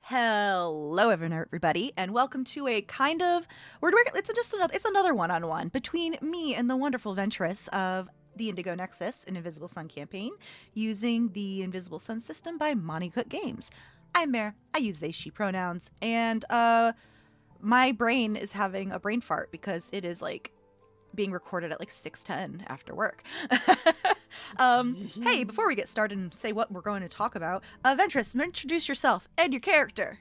Hello, everybody, and welcome to a kind of it's another one-on-one between me and the wonderful Ventris of the Indigo Nexus, an Invisible Sun campaign, using the Invisible Sun system by Monty Cook Games. I'm Mare. I use they, she pronouns, and my brain is having a brain fart because it is like being recorded at like 6:10 after work. Hey, before we get started and say what we're going to talk about, Ventris, introduce yourself and your character.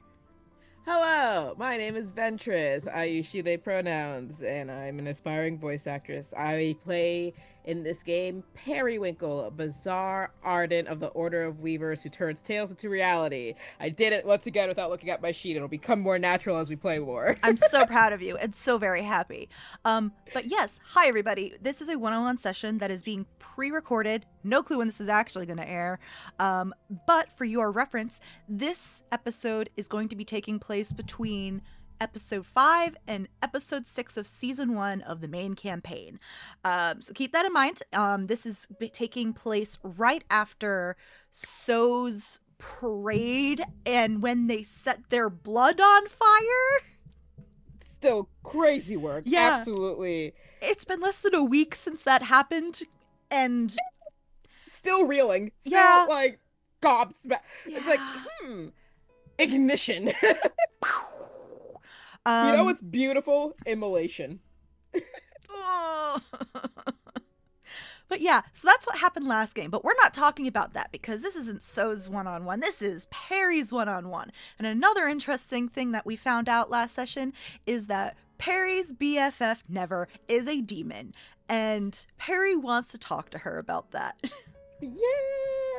Hello, my name is Ventris. I use she, they pronouns, and I'm an aspiring voice actress. I play in this game Periwinkle, a bizarre ardent of the Order of Weavers who turns tales into reality. I did it once again without looking at my sheet. It'll become more natural as we play more. I'm so proud of you and so very happy. But yes, hi everybody. This is a one-on-one session that is being pre-recorded. No clue when this is actually going to air. But for your reference, this episode is going to be taking place between episode 5 and episode 6 of season 1 of the main campaign. So keep that in mind. This is taking place right after So's parade and when they set their blood on fire. Still crazy work. Yeah. Absolutely. It's been less than a week since that happened, and still reeling. Still, yeah, like gobsmacked. Yeah. It's like, ignition. You know what's beautiful? Immolation. But yeah, so that's what happened last game. But we're not talking about that because this isn't So's one-on-one. This is Peri's one-on-one. And another interesting thing that we found out last session is that Peri's BFF Nevar is a demon. And Peri wants to talk to her about that. Yeah,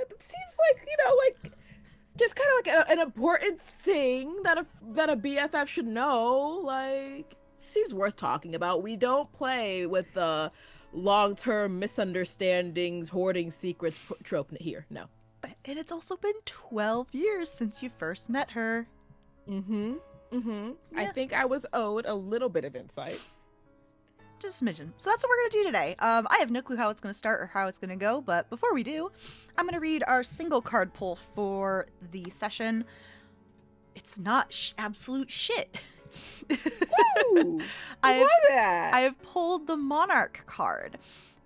it seems like, just kind of like an important thing that a BFF should know. Like, seems worth talking about. We don't play with the long-term misunderstandings, hoarding secrets trope here. No. And it's also been 12 years since you first met her. Yeah. I think I was owed a little bit of insight. Just a smidgen. So that's what we're going to do today. I have no clue how it's going to start or how it's going to go, but before we do, I'm going to read our single card pull for the session. It's not absolute shit. Woo! I love that! I have pulled the Monarch card.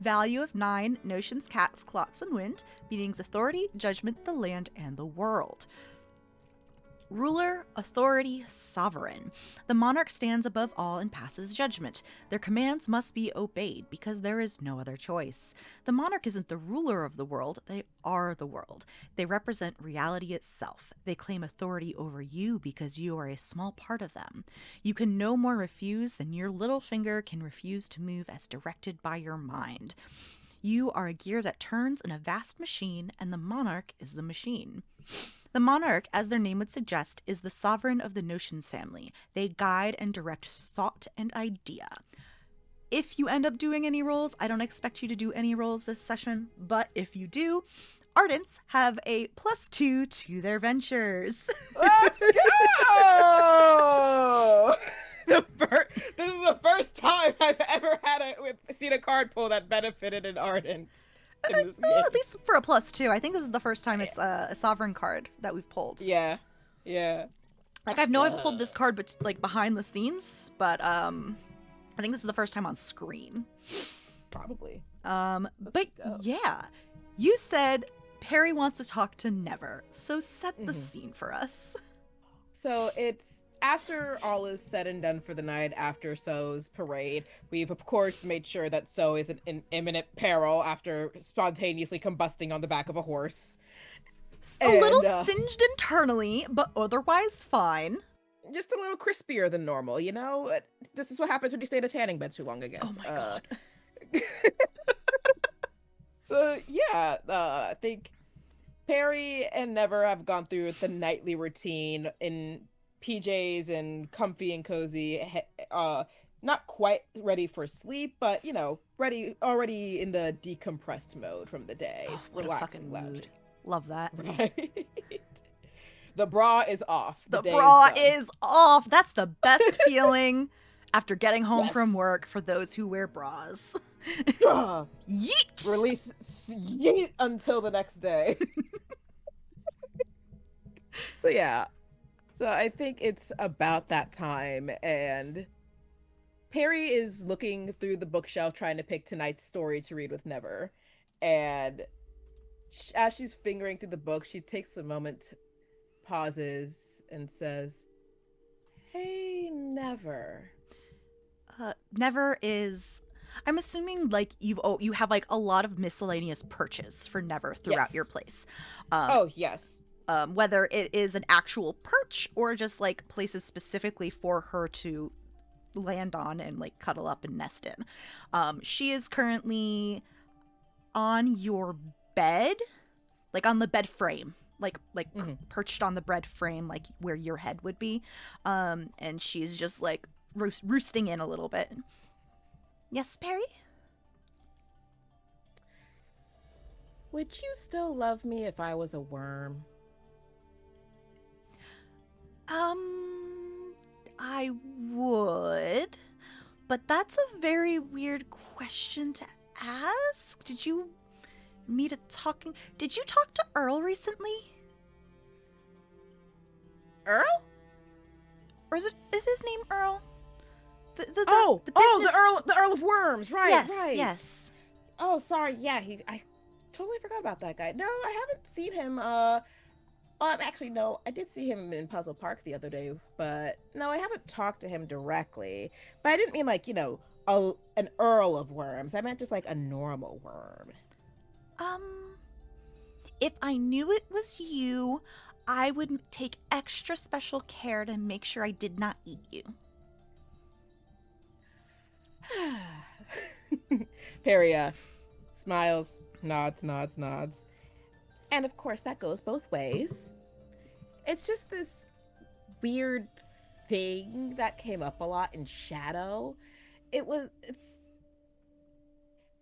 Value of 9, notions, cats, clocks, and wind. Meanings authority, judgment, the land, and the world. Ruler, authority, sovereign. The monarch stands above all and passes judgment. Their commands must be obeyed because there is no other choice. The monarch isn't the ruler of the world, they are the world. They represent reality itself. They claim authority over you because you are a small part of them. You can no more refuse than your little finger can refuse to move as directed by your mind. You are a gear that turns in a vast machine, and the monarch is the machine. The monarch, as their name would suggest, is the sovereign of the notions family. They guide and direct thought and idea. If you end up doing any rolls, I don't expect you to do any rolls this session, but if you do, Ardents have a +2 to their ventures. Let's go! This is the first time I've ever seen a card pull that benefited an Ardent. At least for a +2. I think this is the first time it's a sovereign card that we've pulled. Yeah. Like, I know I've pulled this card, but like behind the scenes, but I think this is the first time on screen. Probably. But yeah, you said Peri wants to talk to Nevar, so set the scene for us. So it's after all is said and done for the night, after So's parade, we've of course made sure that So is in imminent peril after spontaneously combusting on the back of a horse. A little singed internally, but otherwise fine. Just a little crispier than normal, you know? This is what happens when you stay in a tanning bed too long, I guess. Oh my god. So yeah, I think Peri and Nevar have gone through the nightly routine in PJs and comfy and cozy, not quite ready for sleep, but you know, already in the decompressed mode from the day. Oh, what a fucking mood. Love that. Right. The bra is off. The bra is off. That's the best feeling after getting home from work for those who wear bras. Yeet! Release yeet until the next day. So yeah. So I think it's about that time, and Peri is looking through the bookshelf trying to pick tonight's story to read with Never. And as she's fingering through the book, she takes a moment, pauses, and says, "Hey, Never." Never is. I'm assuming like you have like a lot of miscellaneous perches for Never throughout your Yes. place. Oh, yes. Whether it is an actual perch or just like places specifically for her to land on and like cuddle up and nest in. She is currently on your bed, like on the bed frame, like perched on the bed frame, like where your head would be. And she's just like roosting in a little bit. Yes, Peri? Would you still love me if I was a worm? I would, but that's a very weird question to ask. Did you talk to Earl recently? Earl? Or is his name Earl? The business... The Earl of Worms, right, yes, right. Yes. Oh, sorry, yeah, I totally forgot about that guy. No, I haven't seen him, actually, no, I did see him in Puzzle Park the other day, but no, I haven't talked to him directly. But I didn't mean like, an Earl of Worms. I meant just like a normal worm. If I knew it was you, I would take extra special care to make sure I did not eat you. Peria smiles, nods, nods, nods. And of course, that goes both ways. It's just this weird thing that came up a lot in Shadow. I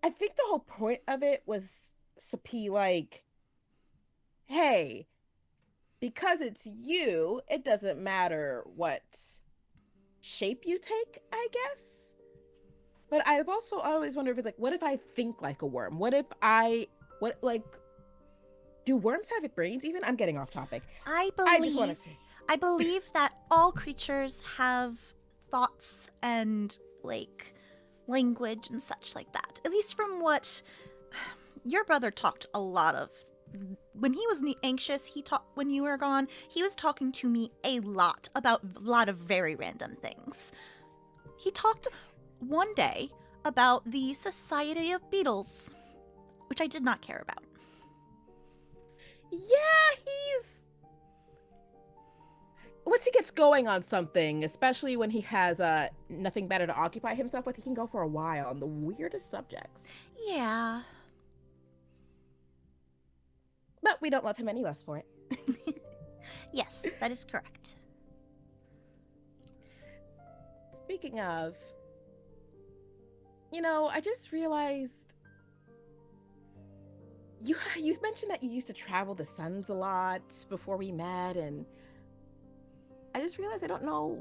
think the whole point of it was to be like, hey, because it's you, it doesn't matter what shape you take, I guess. But I've also always wondered if it's like, what if I think like a worm? Do worms have brains even? I'm getting off topic. I just wanted to. I believe that all creatures have thoughts and like language and such like that. At least from what your brother talked a lot of. When he was anxious, when you were gone, he was talking to me a lot about a lot of very random things. He talked one day about the Society of Beetles, which I did not care about. Yeah, once he gets going on something, especially when he has nothing better to occupy himself with, he can go for a while on the weirdest subjects. Yeah. But we don't love him any less for it. Yes, that is correct. Speaking of, I just realized you mentioned that you used to travel the suns a lot before we met, and I just realized I don't know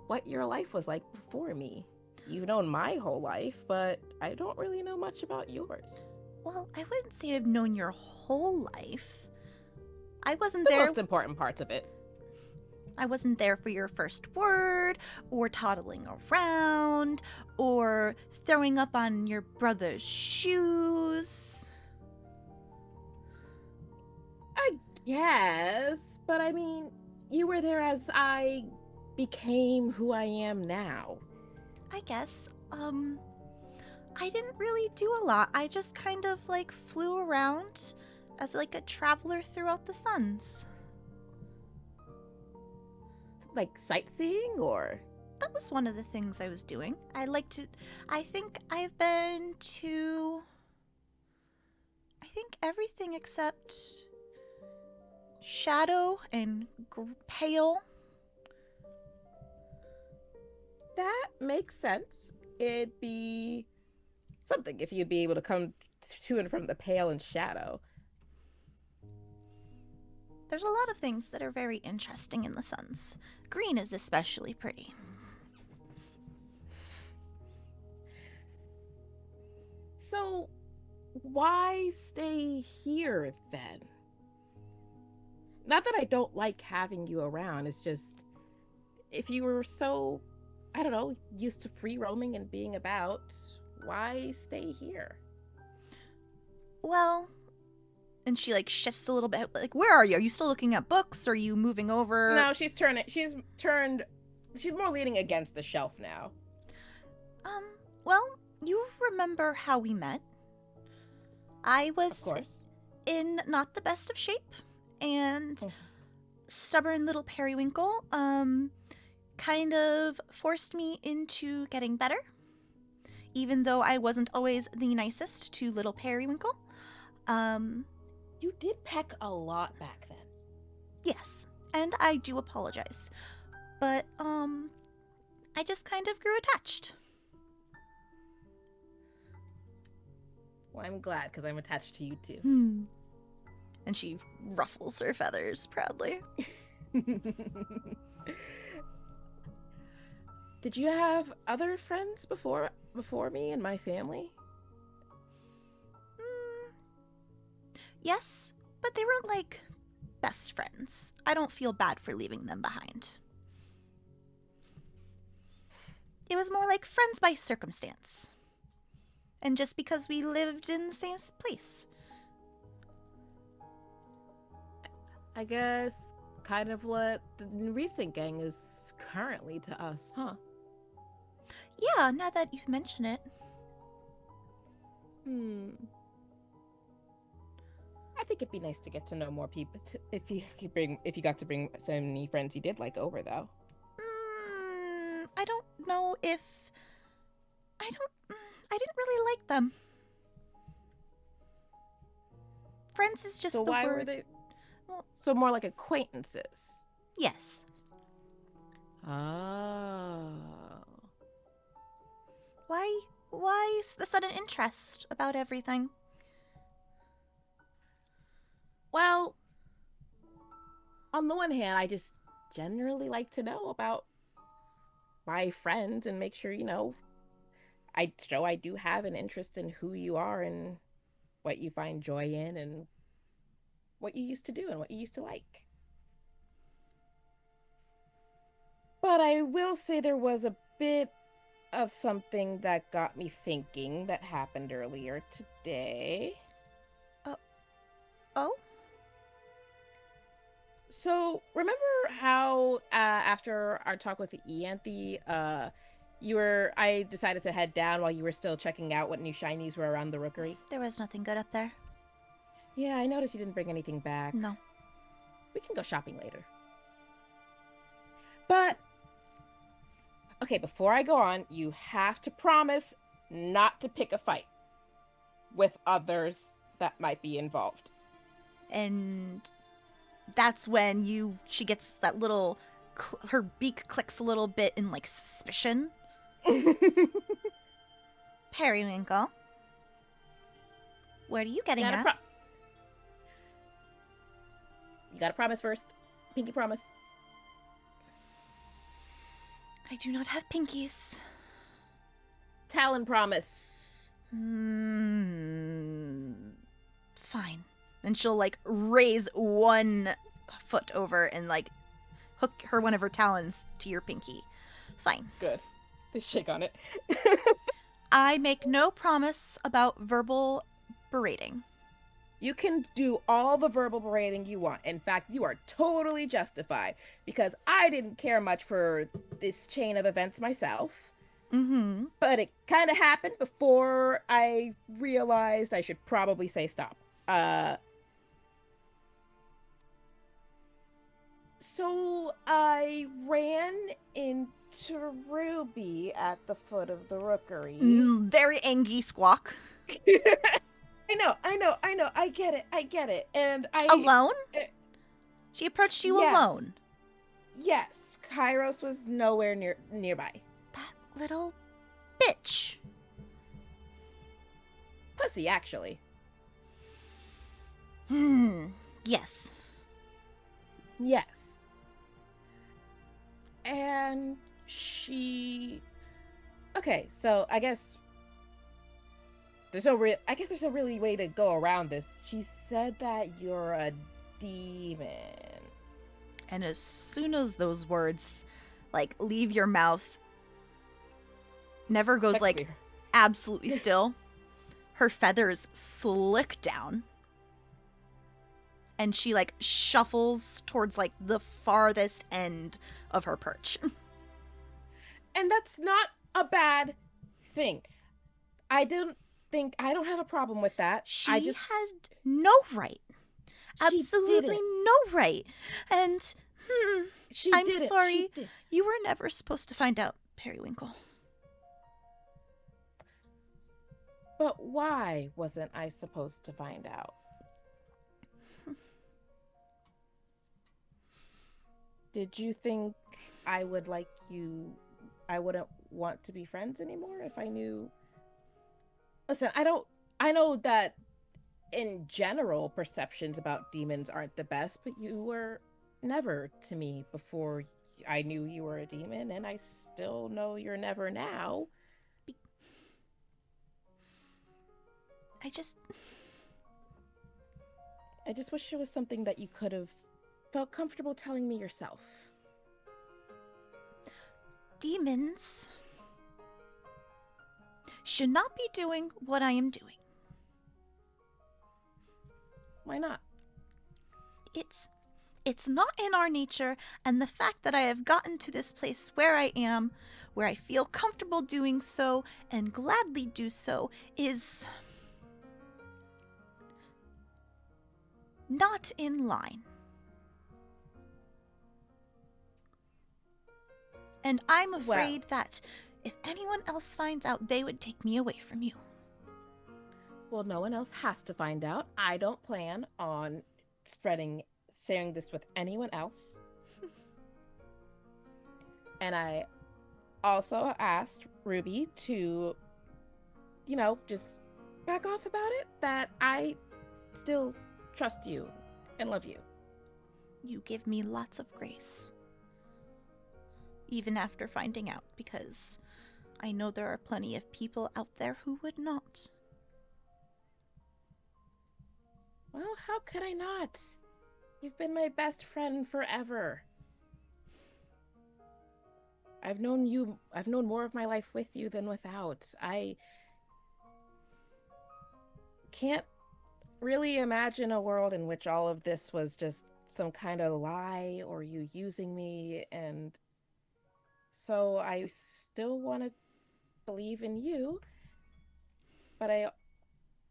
what your life was like before me. You've known my whole life, but I don't really know much about yours. Well, I wouldn't say I've known your whole life. I wasn't the there. Most important parts of it. I wasn't there for your first word, or toddling around, or throwing up on your brother's shoes. I guess, but I mean, you were there as I became who I am now. I guess. I didn't really do a lot. I just kind of like flew around as like a traveler throughout the suns. Like sightseeing, or? That was one of the things I was doing. I think I've been to everything except Shadow and Pale. That makes sense. It'd be something if you'd be able to come to and from the Pale and Shadow. There's a lot of things that are very interesting in the suns. Green is especially pretty. So, why stay here then? Not that I don't like having you around. It's just, if you were so, I don't know, used to free roaming and being about, why stay here? Well, and she like shifts a little bit. Like, where are you? Are you still looking at books? Are you moving over? No, she's more leaning against the shelf now. Well, you remember how we met? I Of was course. in not the best of shape, and stubborn little periwinkle kind of forced me into getting better, even though I wasn't always the nicest to little periwinkle. You did peck a lot back then. Yes, and I do apologize, but I just kind of grew attached. Well, I'm glad, because I'm attached to you too. And she ruffles her feathers proudly. Did you have other friends before me and my family? Yes, but they weren't like best friends. I don't feel bad for leaving them behind. It was more like friends by circumstance. And just because we lived in the same place. I guess kind of what the recent gang is currently to us, huh? Yeah, now that you've mentioned it. I think it'd be nice to get to know more people if you got to bring so many friends you did like over, though. I don't know if I didn't really like them. Friends is just So the why word. were they? Well, so more like acquaintances. yes. Oh. Why is the sudden interest about everything? Well, on the one hand, I just generally like to know about my friends and make sure, I do have an interest in who you are and what you find joy in and what you used to do and what you used to like. But I will say there was a bit of something that got me thinking that happened earlier today. Oh? So, remember how after our talk with the Eanthe, I decided to head down while you were still checking out what new shinies were around the rookery? There was nothing good up there. Yeah, I noticed you didn't bring anything back. No. We can go shopping later. But, okay, before I go on, you have to promise not to pick a fight with others that might be involved. And that's when she gets that little, her beak clicks a little bit in like suspicion. Periwinkle, what are you getting at? You gotta promise first. Pinky promise. I do not have pinkies. Talon promise. Fine. And she'll like raise one foot over and like hook one of her talons to your pinky. Fine. Good. They shake on it. I make no promise about verbal berating. You can do all the verbal berating you want. In fact, you are totally justified because I didn't care much for this chain of events myself. But it kind of happened before I realized I should probably say stop. So I ran into Ruby at the foot of the rookery. Very angry squawk. I know. I get it. And Alone? She approached you alone? Yes. Kairos was nowhere nearby. That little bitch. Pussy, actually. Yes. Yes. And she... Okay, so I guess... there's no really way to go around this. She said that you're a demon. And as soon as those words, like, leave your mouth, Never goes, like, absolutely still. Her feathers slick down. And she, like, shuffles towards, like, the farthest end of her perch. And that's not a bad thing. I don't have a problem with that. She has no right. Absolutely no right. And I'm sorry. You were never supposed to find out, Periwinkle. But why wasn't I supposed to find out? Did you think I would like you? I wouldn't want to be friends anymore if I knew. Listen, I know that in general perceptions about demons aren't the best, but you were never to me before I knew you were a demon, and I still know you're never now. I just wish it was something that you could have felt comfortable telling me yourself. Demons should not be doing what I am doing. Why not? It's not in our nature, and the fact that I have gotten to this place where I am, where I feel comfortable doing so and gladly do so, is not in line. And I'm afraid that if anyone else finds out, they would take me away from you. Well, no one else has to find out. I don't plan on sharing this with anyone else. And I also asked Ruby to, just back off about it, that I still trust you and love you. You give me lots of grace. Even after finding out, because I know there are plenty of people out there who would not. Well, how could I not? You've been my best friend forever. I've known more of my life with you than without. I can't really imagine a world in which all of this was just some kind of lie or you using me, and so I still want to believe in you, but I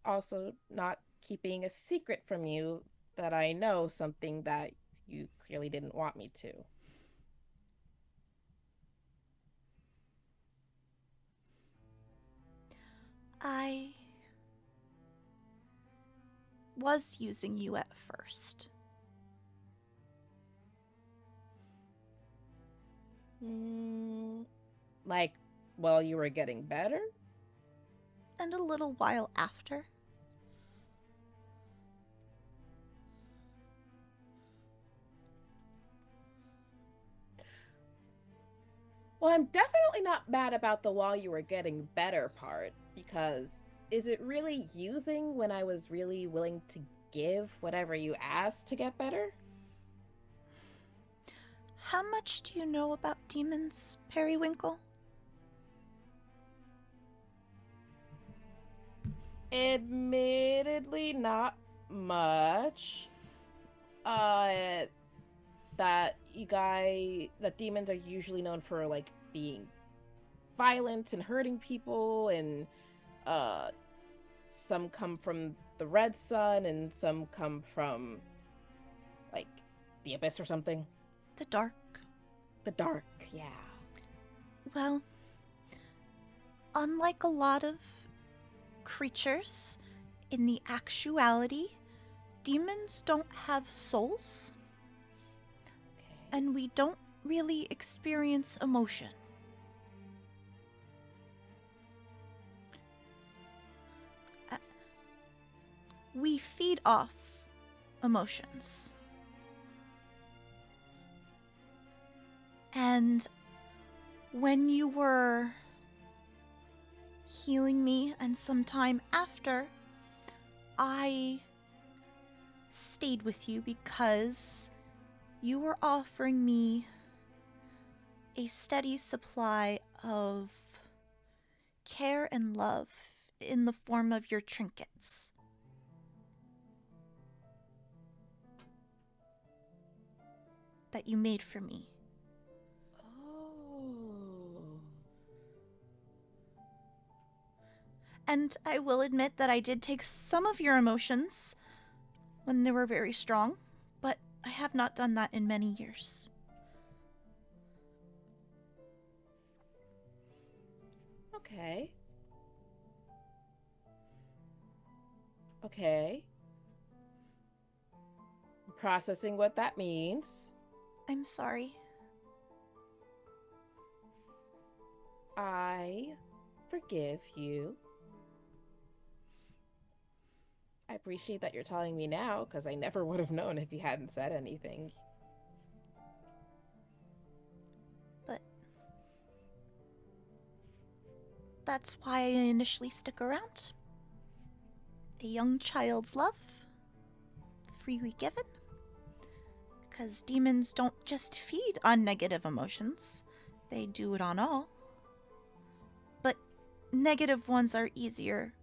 also not keeping a secret from you that I know something that you clearly didn't want me to. I was using you at first. Like, while you were getting better? And a little while after. Well, I'm definitely not mad about the while you were getting better part, because is it really using when I was really willing to give whatever you asked to get better? How much do you know about demons, Periwinkle? Admittedly, not much. That demons are usually known for, like, being violent and hurting people, and some come from the red sun and some come from, like, the abyss or something. The dark. The dark, yeah. Well, unlike a lot of creatures, in the actuality, demons don't have souls. Okay. And we don't really experience emotion. We feed off emotions. And when you were healing me and some time after, I stayed with you because You were offering me a steady supply of care and love in the form of your trinkets. That you made for me. Oh. And I will admit that I did take some of your emotions when they were very strong, but I have not done that in many years. Okay. Okay. Processing what that means. I'm sorry. I forgive you. I appreciate that you're telling me now, because I never would have known if you hadn't said anything. But that's why I initially stuck around. A young child's love, freely given. Because demons don't just feed on negative emotions, they do it on all. But negative ones are easier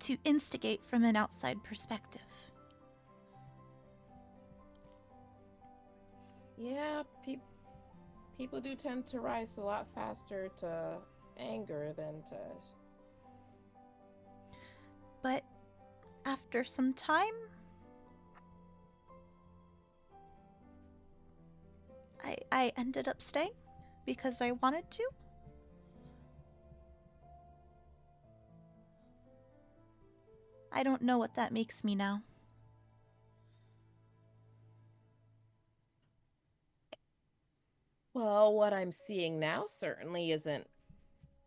to instigate from an outside perspective. Yeah, people do tend to rise a lot faster to anger than to... But after some time, I ended up staying because I wanted to. I don't know what that makes me now. Well, what I'm seeing now certainly isn't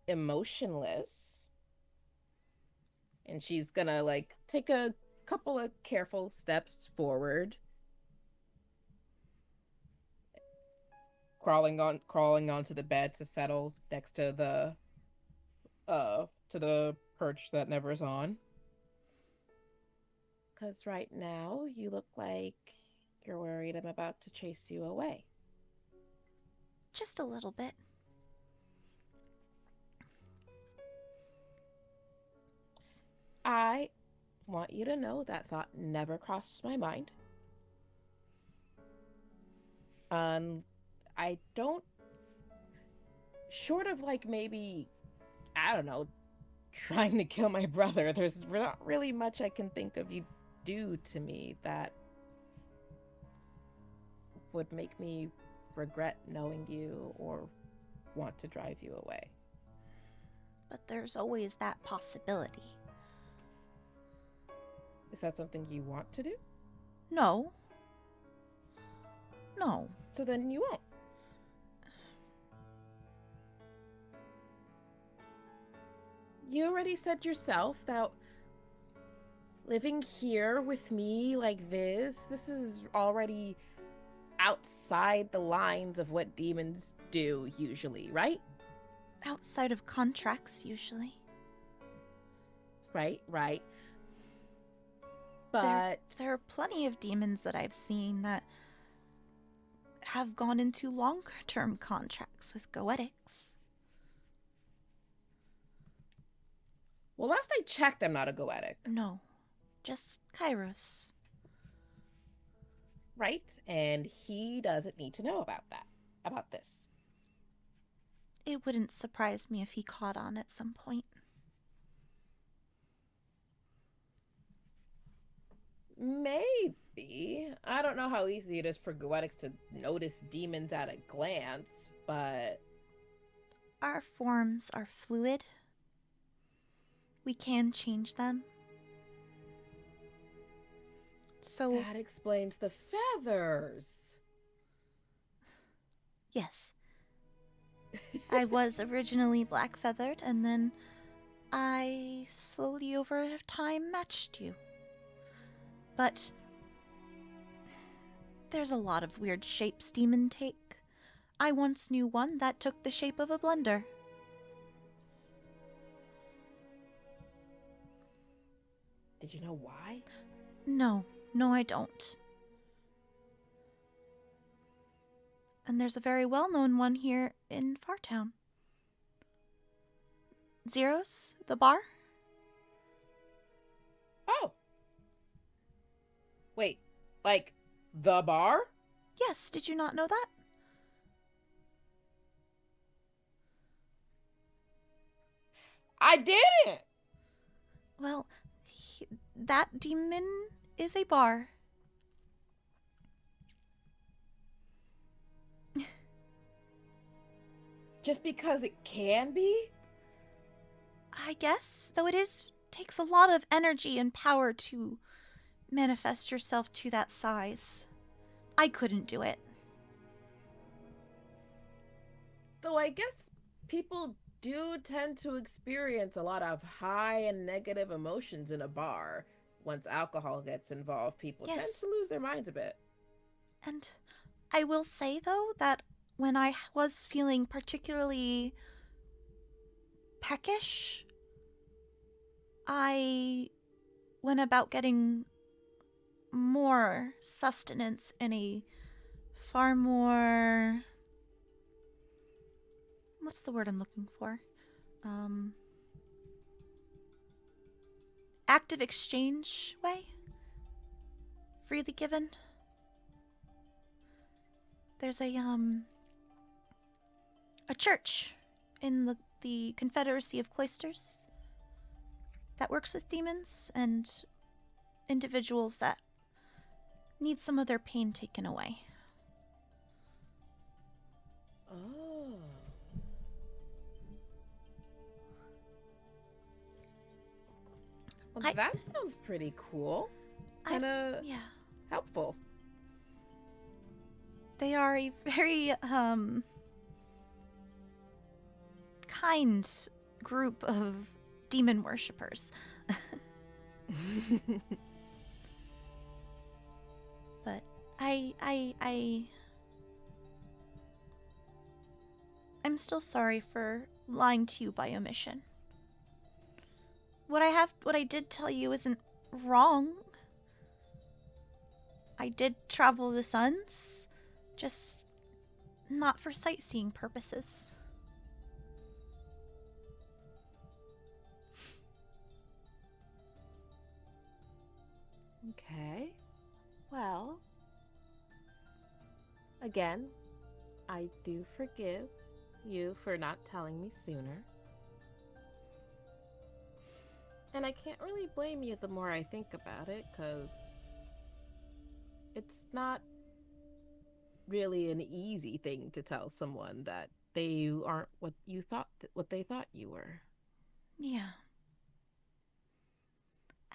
emotionless. And she's gonna, like, take a couple of careful steps forward. Crawling onto the bed to settle next to the perch that Never's on. 'Cause right now you look like you're worried I'm about to chase you away. Just a little bit. I want you to know that thought never crossed my mind. I don't... Short of, like, maybe, I don't know, trying to kill my brother, there's not really much I can think of you do to me that would make me regret knowing you or want to drive you away. But there's always that possibility. Is that something you want to do? No. No. So then you won't. You already said yourself that living here with me like this is already outside the lines of what demons do usually, right? Outside of contracts, usually. Right. But there are plenty of demons that I've seen that have gone into longer-term contracts with Goetics. Well, last I checked, I'm not a Goetic. No, just Kairos. Right? And he doesn't need to know about this. It wouldn't surprise me if he caught on at some point. Maybe. I don't know how easy it is for Goetics to notice demons at a glance, but... Our forms are fluid. We can change them. So... That explains the feathers. Yes. I was originally black-feathered, and then I slowly over time matched you. But there's a lot of weird shapes demons take. I once knew one that took the shape of a blender. Did you know why? No, I don't. And there's a very well-known one here in Fartown. Zero's, the bar? Oh. Wait, like the bar? Yes, did you not know that? I didn't! Well, that demon is a bar. Just because it can be? I guess, though takes a lot of energy and power to manifest yourself to that size. I couldn't do it. Though I guess people do tend to experience a lot of high and negative emotions in a bar. Once alcohol gets involved, people tend to lose their minds a bit. And I will say, though, that when I was feeling particularly peckish, I went about getting more sustenance in a far more... What's the word I'm looking for? Active exchange way? Freely given? There's a church in the Confederacy of Cloisters that works with demons and individuals that need some of their pain taken away. Oh. Well, that sounds pretty cool. Kind of helpful. They are a very kind group of demon worshippers. But I'm still sorry for lying to you by omission. What I did tell you isn't wrong. I did travel the suns, just not for sightseeing purposes. Okay. Well, again, I do forgive you for not telling me sooner. And I can't really blame you the more I think about it, because it's not really an easy thing to tell someone that they aren't what they thought you were. Yeah.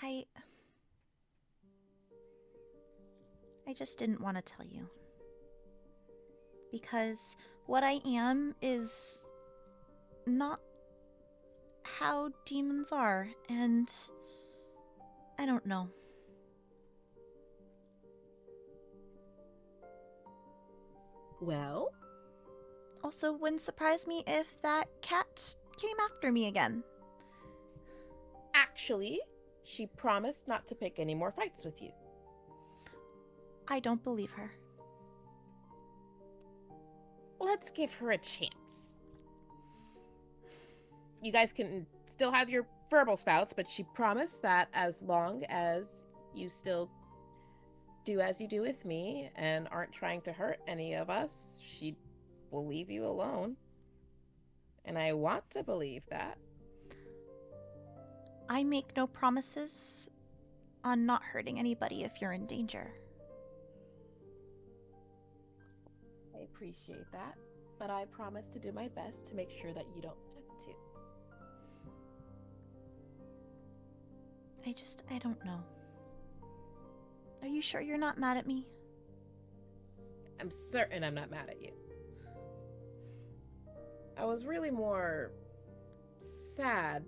I just didn't want to tell you. Because what I am is not how demons are, and I don't know. Well? Also, wouldn't surprise me if that cat came after me again. Actually, she promised not to pick any more fights with you. I don't believe her. Let's give her a chance. You guys can still have your verbal spouts, but she promised that as long as you still do as you do with me and aren't trying to hurt any of us, she will leave you alone. And I want to believe that. I make no promises on not hurting anybody if you're in danger. I appreciate that, but I promise to do my best to make sure that you don't have to. I don't know. Are you sure you're not mad at me? I'm certain I'm not mad at you. I was really more sad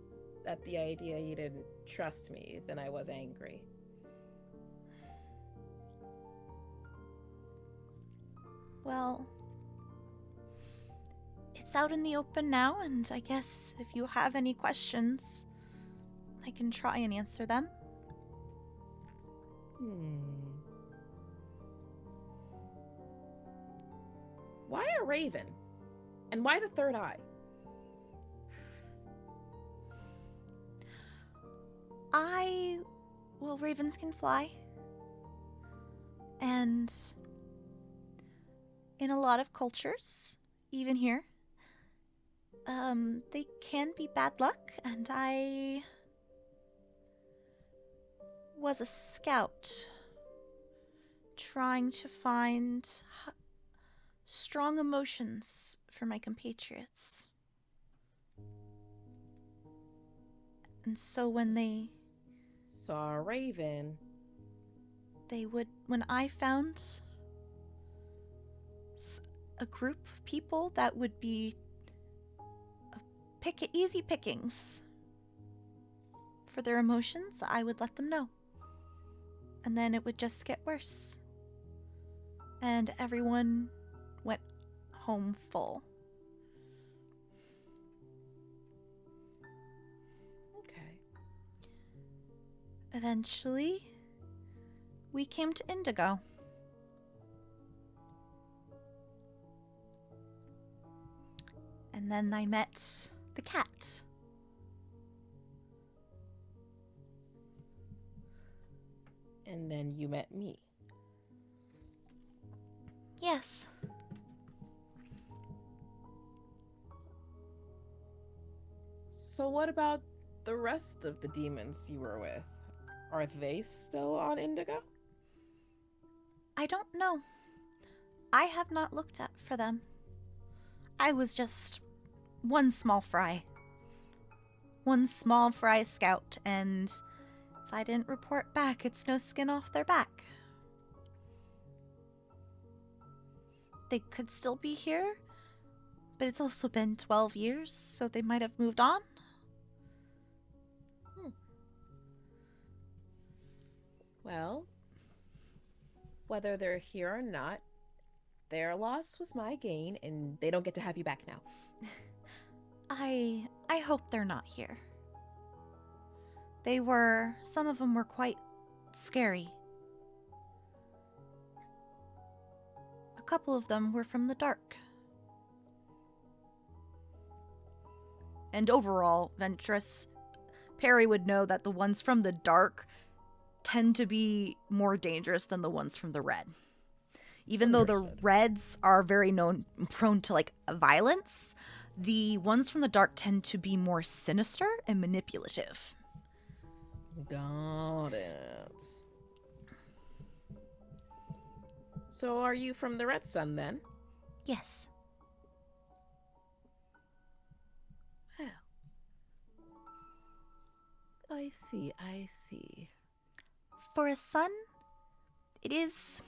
at the idea you didn't trust me than I was angry. Well, it's out in the open now, and I guess if you have any questions, I can try and answer them. Why a raven? And why the third eye? Well, ravens can fly. And in a lot of cultures, even here, they can be bad luck, and I was a scout trying to find strong emotions for my compatriots. And so when they saw a raven, when I found a group of people that would be easy pickings for their emotions, I would let them know. And then it would just get worse. And everyone went home full. Okay. Eventually, we came to Indigo. And then I met the cat. And then you met me. Yes. So what about the rest of the demons you were with? Are they still on Indigo? I don't know. I have not looked up for them. I was just one small fry. One small fry scout, and if I didn't report back, it's no skin off their back. They could still be here, but it's also been 12 years, so they might have moved on. Well, whether they're here or not, their loss was my gain, and they don't get to have you back now. I hope they're not here. Some of them were quite scary. A couple of them were from the dark. And overall, Ventris, Peri would know that the ones from the dark tend to be more dangerous than the ones from the red. Even though the reds are very prone to violence, the ones from the dark tend to be more sinister and manipulative. Got it. So are you from the Red Sun then? Yes. Well, I see. For a sun, it is,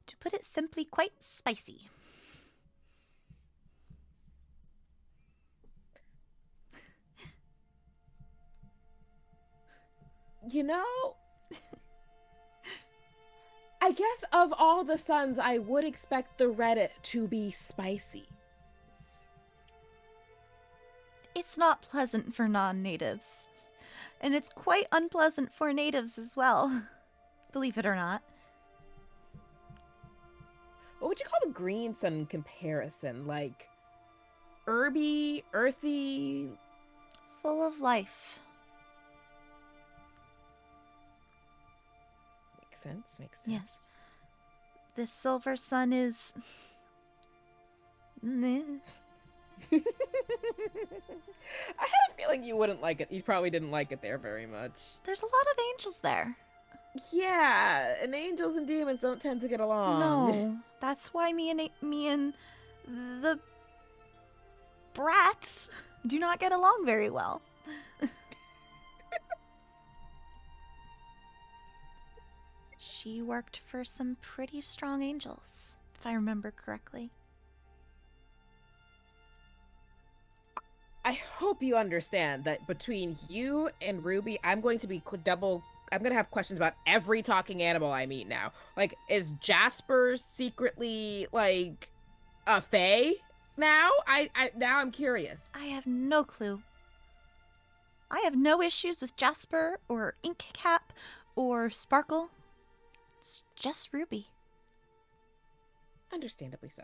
to put it simply, quite spicy. You know, I guess of all the suns, I would expect the red to be spicy. It's not pleasant for non-natives. And it's quite unpleasant for natives as well. Believe it or not. What would you call the green sun in comparison? Like, herby, earthy? Full of life. Makes sense. Yes. The silver sun is... Meh. I had a feeling you wouldn't like it. You probably didn't like it there very much. There's a lot of angels there. Yeah, and angels and demons don't tend to get along. No, that's why me and the brat do not get along very well. She worked for some pretty strong angels, if I remember correctly. I hope you understand that between you and Ruby, I'm going to be I'm going to have questions about every talking animal I meet now. Like, is Jasper secretly, like, a fae now? Now I'm curious. I have no clue. I have no issues with Jasper or Inkcap or Sparkle. It's just Ruby. Understandably so.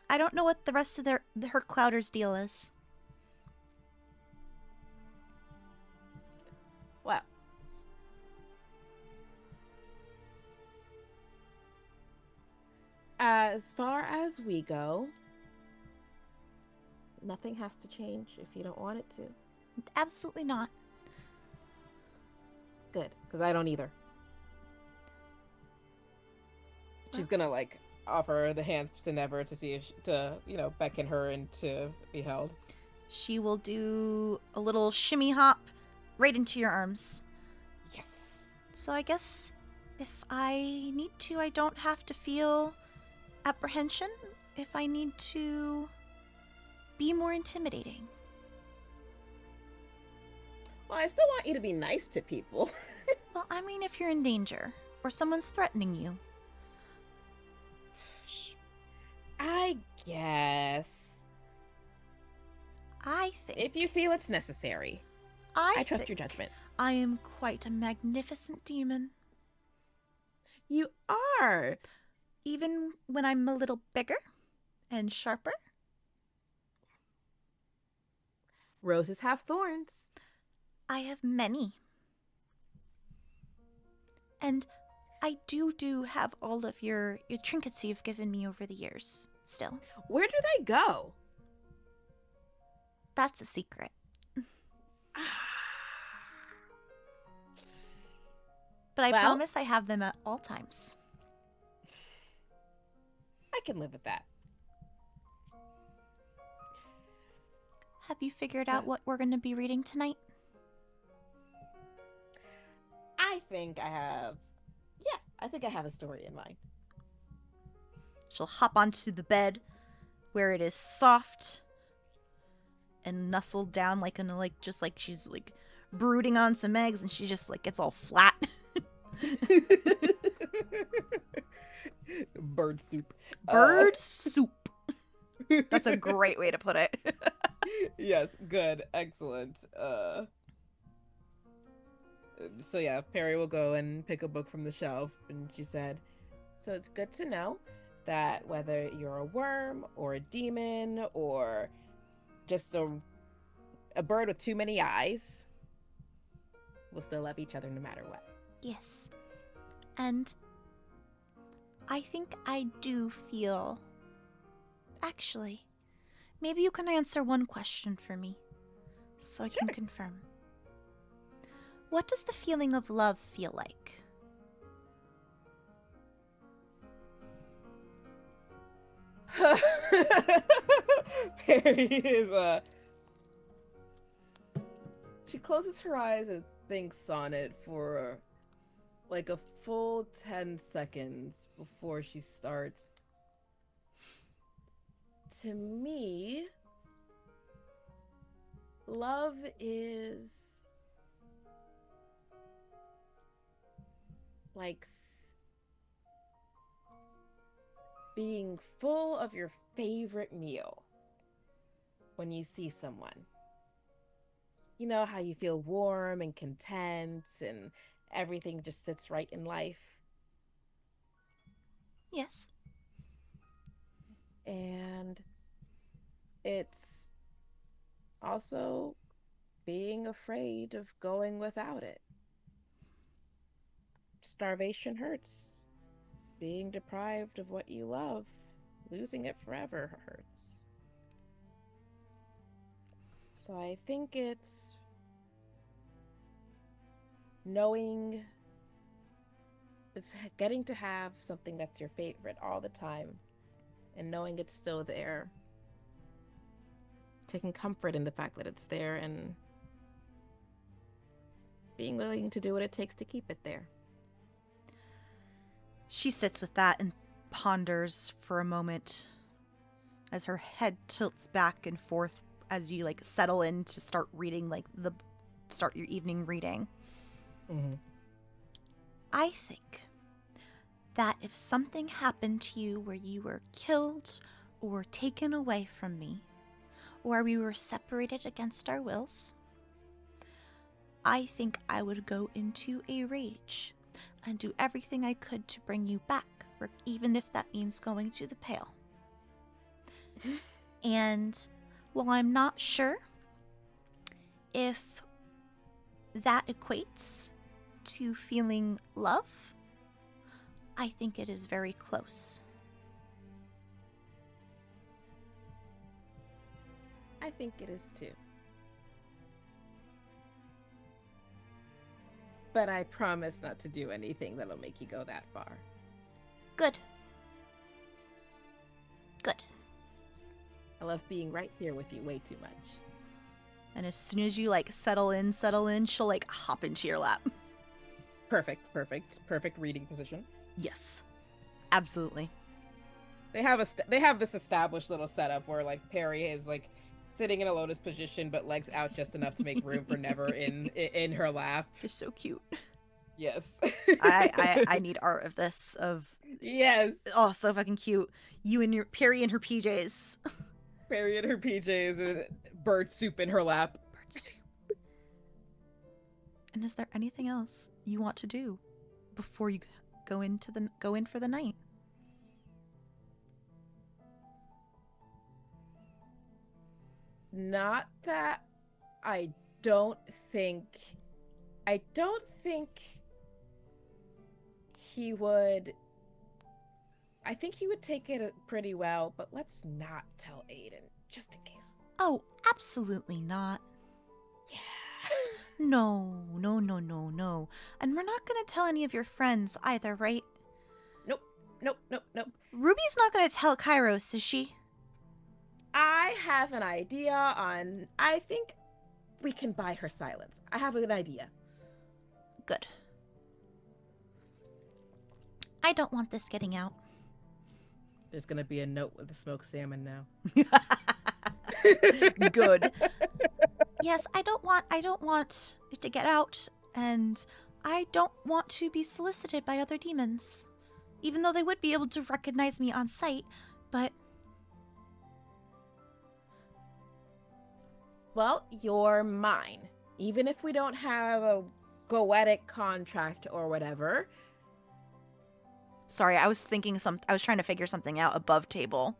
I don't know what the rest of her Clouder's deal is. Well, as far as we go, nothing has to change if you don't want it to. Absolutely not. Good, because I don't either. She's gonna like offer the hands to Never to see if beckon her and to be held. She will do a little shimmy hop right into your arms. Yes. So I guess if I need to, I don't have to feel apprehension. If I need to be more intimidating. Well, I still want you to be nice to people. Well, I mean, if you're in danger or someone's threatening you. I guess. I think. If you feel it's necessary. I trust your judgment. I am quite a magnificent demon. You are. Even when I'm a little bigger and sharper. Roses have thorns. I have many. And I do have all of your trinkets you've given me over the years, still. Where do they go? That's a secret. But I promise I have them at all times. I can live with that. Have you figured out what we're going to be reading tonight? I think I have a story in mind. She'll hop onto the bed where it is soft and nestled down just like she's like brooding on some eggs, and she just like gets all flat. Bird soup. Bird soup. That's a great way to put it. Yes, good. Excellent. So yeah, Peri will go and pick a book from the shelf, and she said, so it's good to know that whether you're a worm or a demon or just a bird with too many eyes, we'll still love each other no matter what. Yes. And I think I do feel... Actually, maybe you can answer one question for me, so I can confirm. What does the feeling of love feel like? Peri is she closes her eyes and thinks on it for like a full 10 seconds before she starts. To me, love is like being full of your favorite meal when you see someone. You know how you feel warm and content and everything just sits right in life? Yes. And it's also being afraid of going without it. Starvation hurts. Being deprived of what you love, losing it forever hurts. So I think it's knowing, it's getting to have something that's your favorite all the time and knowing it's still there. Taking comfort in the fact that it's there and being willing to do what it takes to keep it there. She sits with that and ponders for a moment as her head tilts back and forth as you like settle in to start reading, start your evening reading. Mm-hmm. I think that if something happened to you where you were killed or taken away from me, or we were separated against our wills, I think I would go into a rage and do everything I could to bring you back. even if that means going to the Pale. And while I'm not sure if that equates to feeling love, I think it is very close. I think it is too. But I promise not to do anything that'll make you go that far. Good. Good. I love being right here with you way too much. And as soon as you, settle in, she'll, hop into your lap. Perfect reading position. Yes. Absolutely. They have this established little setup where, Peri is, sitting in a lotus position, but legs out just enough to make room for Never in her lap. They're so cute. Yes. I need art of this. Yes. Oh, so fucking cute. You and your Peri in her PJs. Peri in her PJs and bird soup in her lap. Bird soup. And is there anything else you want to do before you go in for the night? Not that I don't think he would. I think he would take it pretty well, but let's not tell Aiden, just in case. Oh, absolutely not. Yeah. No. And we're not going to tell any of your friends either, right? Nope. Ruby's not going to tell Kairos, is she? I have an idea on... I think we can buy her silence. I have an idea. Good. I don't want this getting out. There's gonna be a note with the smoked salmon now. Good. Yes, I don't want it to get out, and I don't want to be solicited by other demons. Even though they would be able to recognize me on sight, but... Well, you're mine. Even if we don't have a goetic contract or whatever. Sorry, I was trying to figure something out above table.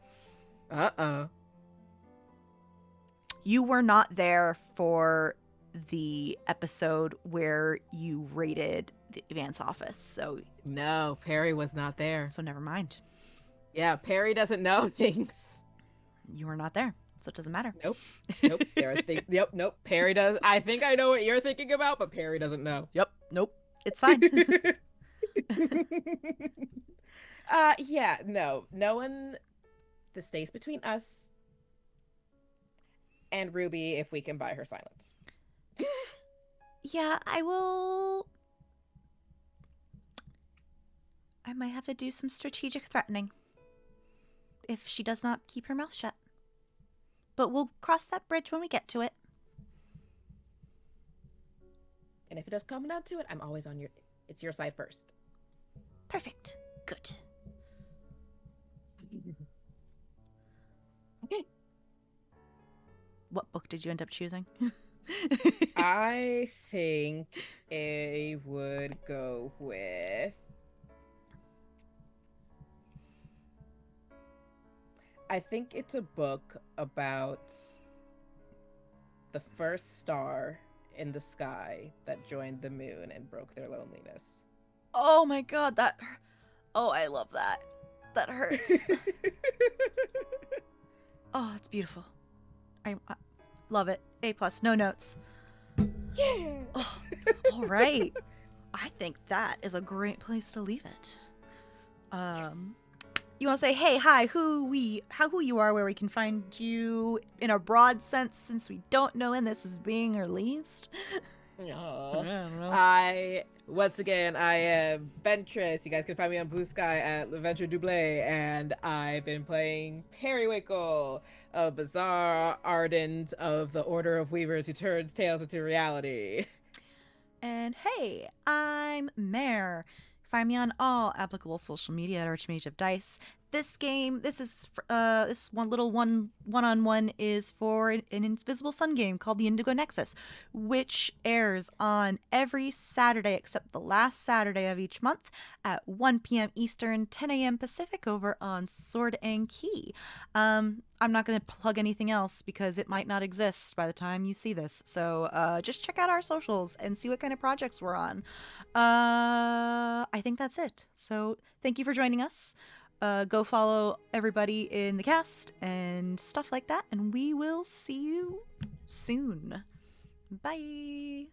You were not there for the episode where you raided the Vance office, so... No, Peri was not there. So never mind. Yeah, Peri doesn't know things. You were not there, so it doesn't matter. Nope. Nope. Peri does. I think I know what you're thinking about, but Peri doesn't know. Yep. Nope. It's fine. Yeah, no. No one... This stays between us and Ruby if we can buy her silence. Yeah, I will... I might have to do some strategic threatening if she does not keep her mouth shut. But we'll cross that bridge when we get to it. And if it does come down to it, I'm always on it's your side first. Perfect. Good. Okay. What book did you end up choosing? I think I would go with... I think it's a book about the first star in the sky that joined the moon and broke their loneliness. Oh my god, oh, I love that. That hurts. Oh, it's beautiful. I love it. A+, no notes. Yeah. Oh, all right. I think that is a great place to leave it. Yes. You want to say, hey, hi, who you are, where we can find you in a broad sense, since we don't know when this is being released? Once again, I am Ventris. You guys can find me on Bluesky at Leventure Doublé, and I've been playing Periwinkle, a bizarre ardent of the Order of Weavers who turns tales into reality. And hey, I'm Mare. Find me on all applicable social media at Archmage of Dice. this game, this one-on-one is for an Invisible Sun game called the Indigo Nexus, which airs on every Saturday except the last Saturday of each month at 1 p.m. Eastern, 10 a.m. Pacific over on Sword and Key. I'm not going to plug anything else because it might not exist by the time you see this. So just check out our socials and see what kind of projects we're on. I think that's it. So thank you for joining us. Go follow everybody in the cast and stuff like that. And we will see you soon. Bye.